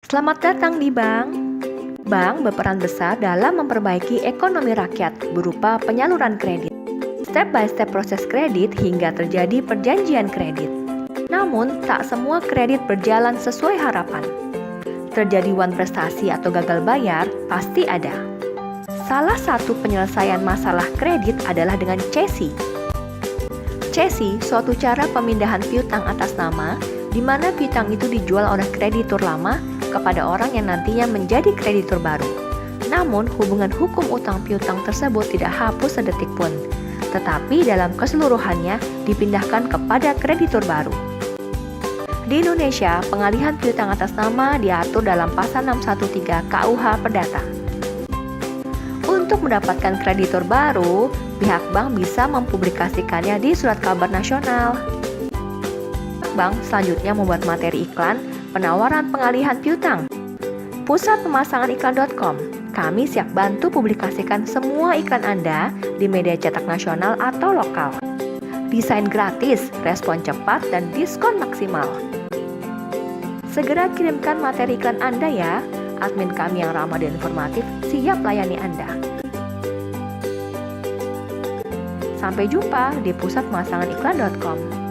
Selamat datang di bank. Bank berperan besar dalam memperbaiki ekonomi rakyat berupa penyaluran kredit, step by step proses kredit hingga terjadi perjanjian kredit. Namun, tak semua kredit berjalan sesuai harapan. Terjadi wan prestasi atau gagal bayar pasti ada. Salah satu penyelesaian masalah kredit adalah dengan cesi. Cesi suatu cara pemindahan piutang atas nama, di mana piutang itu dijual oleh kreditur lama kepada orang yang nantinya menjadi kreditur baru. Namun, hubungan hukum utang piutang tersebut tidak hapus sedetik pun, tetapi dalam keseluruhannya dipindahkan kepada kreditur baru. Di Indonesia, pengalihan piutang atas nama diatur dalam Pasal 613 KUH Perdata. Untuk mendapatkan kreditur baru, pihak bank bisa mempublikasikannya di surat kabar nasional. Bank selanjutnya membuat materi iklan penawaran pengalihan piutang. Pusat pemasangan iklan.com, kami siap bantu publikasikan semua iklan Anda di media cetak nasional atau lokal. Desain gratis, respon cepat, dan diskon maksimal. Segera kirimkan materi iklan Anda ya. Admin kami yang ramah dan informatif siap layani Anda. Sampai jumpa di pusat pemasangan iklan.com.